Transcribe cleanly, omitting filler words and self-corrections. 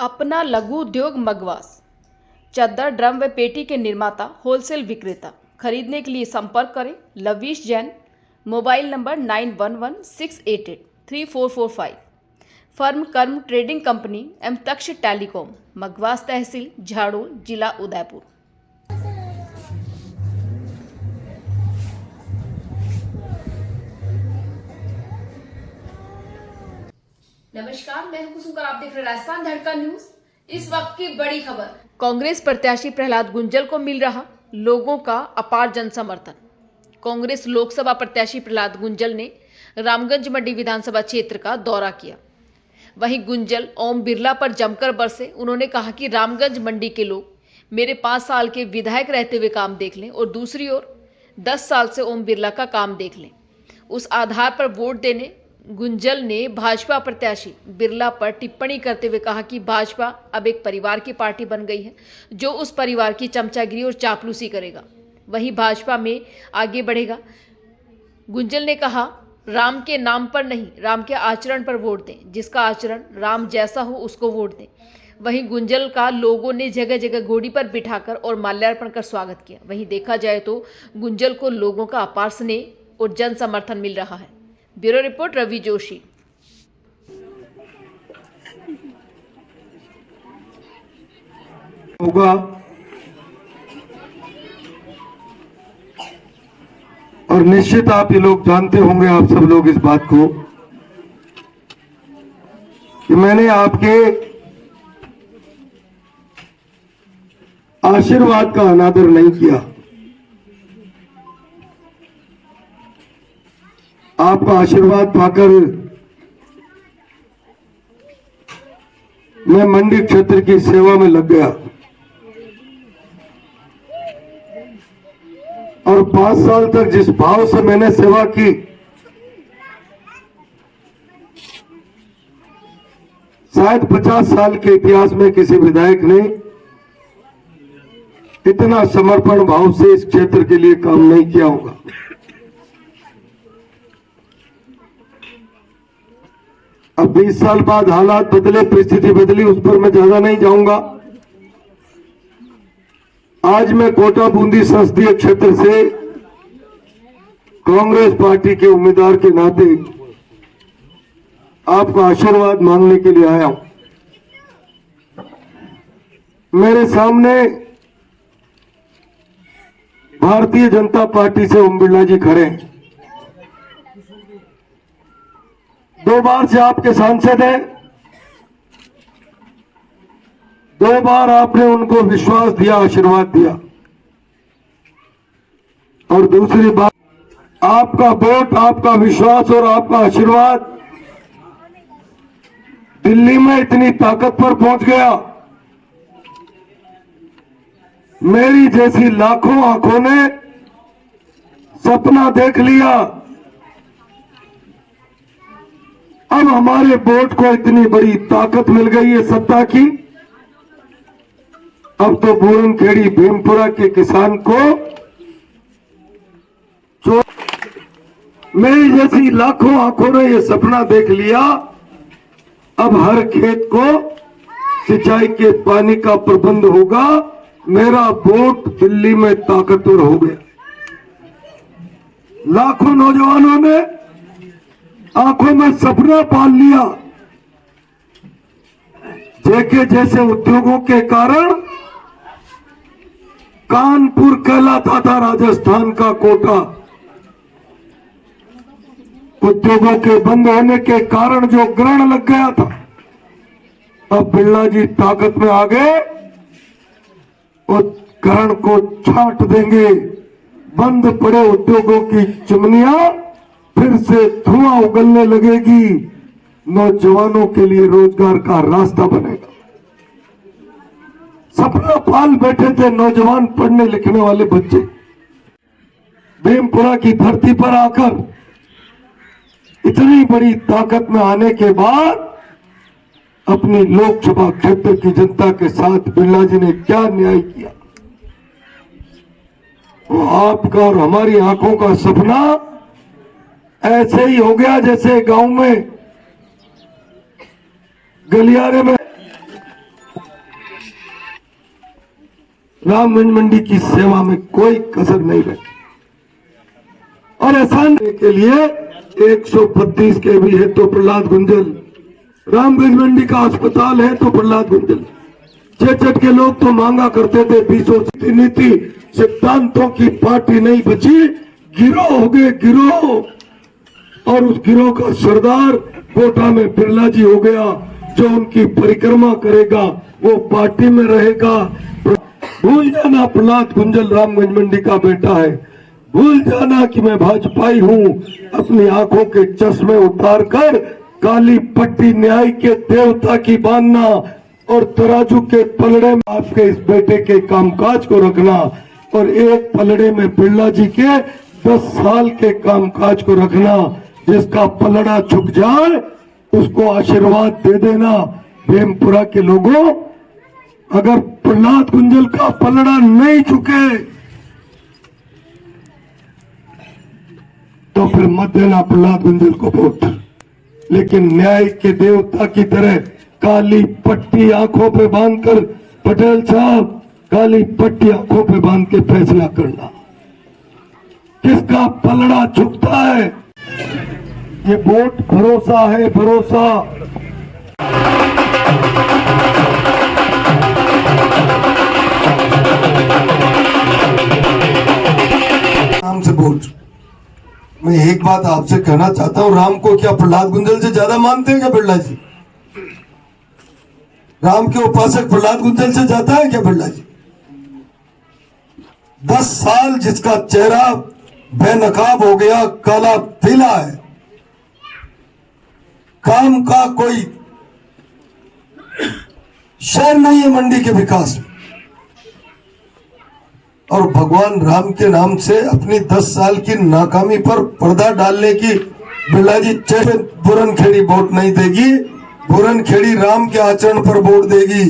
अपना लघु उद्योग मगवास। चद्दर, ड्रम व पेटी के निर्माता, होलसेल विक्रेता। खरीदने के लिए संपर्क करें Lovish Jain, mobile number 911168834445। Firm कर्म ट्रेडिंग कंपनी एवं तक्ष टेलीकॉम, मगवास तहसील, झाड़ू, जिला उदयपुर। नमस्कार, मैं हूं कुसुम, आप देख रहे हैं राजस्थान धड़का न्यूज। इस वक्त की बड़ी खबर। कांग्रेस प्रत्याशी प्रहलाद गुंजल को मिल रहा लोगों का अपार जन समर्थन। कांग्रेस लोकसभा प्रत्याशी प्रहलाद गुंजल ने रामगंज मंडी विधानसभा क्षेत्र का दौरा किया। वहीं गुंजल ओम बिरला पर जमकर बरसे। उन्होंने कहा कि रामगंज मंडी के लोग मेरे 5 साल के विधायक रहते हुए काम देख लें और दूसरी ओर 10 साल से ओम बिरला का काम देख लें, उस आधार पर वोट देने। गुंजल ने भाजपा प्रत्याशी बिरला पर टिप्पणी करते हुए कहा कि भाजपा अब एक परिवार की पार्टी बन गई है, जो उस परिवार की चमचागिरी और चापलूसी करेगा वही भाजपा में आगे बढ़ेगा। गुंजल ने कहा, राम के नाम पर नहीं, राम के आचरण पर वोट दें। जिसका आचरण राम जैसा हो उसको वोट दें। वहीं गुंजल का लोगों ने जगह जगह घोड़ी पर बिठाकर और माल्यार्पण कर स्वागत किया। वहीं देखा जाए तो गुंजल को लोगों का अपार स्नेह और जन समर्थन मिल रहा है। Bureau report Ravi Joshi. होगा और निश्चित आप ये लोग जानते होंगे, आप सब लोग इस बात को, कि मैंने आपके आशीर्वाद का अनादर नहीं किया। आपका आशीर्वाद पाकर मैं मंडी क्षेत्र की सेवा में लग गया और 5 साल तक जिस भाव से मैंने सेवा की, शायद 50 साल के इतिहास में किसी विधायक ने इतना समर्पण भाव से इस क्षेत्र के लिए काम नहीं किया होगा। अब 20 साल बाद हालात बदले, परिस्थिति बदली, उस पर मैं ज्यादा नहीं जाऊंगा। आज मैं कोटा बूंदी संसदीय क्षेत्र से कांग्रेस पार्टी के उम्मीदवार के नाते आपका आशीर्वाद मांगने के लिए आया हूं। मेरे सामने भारतीय जनता पार्टी से ओम बिरला जी खड़े हैं। 2 बार से आपके सांसद हैं। 2 बार आपने उनको विश्वास दिया, आशीर्वाद दिया। और दूसरी बात, आपका वोट, आपका विश्वास और आपका आशीर्वाद दिल्ली में इतनी ताकत पर पहुंच गया, मेरी जैसी लाखों आंखों ने सपना देख लिया। अब हमारे वोट को इतनी बड़ी ताकत मिल गई है सत्ता की। अब तो बूरनखेड़ी भीमपुरा के किसान को जो मेरी जैसी लाखों आंखों ने ये सपना देख लिया, अब हर खेत को सिंचाई के पानी का प्रबंध होगा। मेरा वोट दिल्ली में ताकतवर हो गया। लाखों नौजवानों ने आंखों में सपना पाल लिया। जेके जैसे उद्योगों के कारण कानपुर कहलाता था राजस्थान का कोटा। उद्योगों के बंद होने के कारण जो ग्रहण लग गया था, अब बिरला जी ताकत में आ गए, उस ग्रहण को छांट देंगे। बंद पड़े उद्योगों की चिमनियां फिर से धुआं उगलने लगेगी। नौजवानों के लिए रोजगार का रास्ता बनेगा। सपना पाल बैठे थे नौजवान, पढ़ने लिखने वाले बच्चे, भीमपुरा की धरती पर आकर इतनी बड़ी ताकत में आने के बाद अपनी लोकसभा क्षेत्र की जनता के साथ बिरला जी ने क्या न्याय किया, वो आपका और हमारी आंखों का सपना ऐसे ही हो गया जैसे गांव में गलियारे में रामगंज मंडी की सेवा में कोई कसर नहीं रखी। और एहसान के लिए 132 के भी है तो प्रहलाद गुंजल, रामगंज मंडी का अस्पताल है तो प्रहलाद गुंजल। चेचट के लोग तो मांगा करते थे 20 नीति सिद्धांतों की पार्टी नहीं बची, गिरोह हो गए गिरोह। और उस गिरोह का सरदार कोटा में बिरला जी हो गया, जो उनकी परिक्रमा करेगा वो पार्टी में रहेगा। भूल जाना प्रहलाद गुंजल रामगंज मंडी का बेटा है, भूल जाना कि मैं भाजपाई हूँ। अपनी आंखों के चश्मे उतार कर काली पट्टी न्याय के देवता की बांधना और तराजू के पलड़े में आपके इस बेटे के कामकाज को रखना और एक पलड़े में बिरला जी के 10 साल के कामकाज को रखना। जिसका पलड़ा झुक जाए उसको आशीर्वाद दे देना। भेमपुरा के लोगों, अगर प्रहलाद गुंजल का पलड़ा नहीं झुके तो फिर मत देना प्रहलाद गुंजल को वोट। लेकिन न्याय के देवता की तरह काली पट्टी आंखों पे बांधकर, पटेल साहब, काली पट्टी आंखों पे बांध के फैसला करना किसका पलड़ा झुकता है। ये वोट भरोसा है, भरोसा। नाम से वोट। मैं एक बात आपसे कहना चाहता हूं, राम को क्या प्रहलाद गुंजल से ज्यादा मानते हैं क्या बिरला जी? राम के उपासक प्रहलाद गुंजल से ज्यादा है क्या बिरला जी? 10 साल जिसका चेहरा बेनकाब हो गया, काला पीला है, काम का कोई शहर नहीं है मंडी के विकास में। और भगवान राम के नाम से अपनी 10 साल की नाकामी पर पर्दा डालने की बिरला जी बुरनखेड़ी वोट नहीं देगी। बुरनखेड़ी राम के आचरण पर वोट देगी।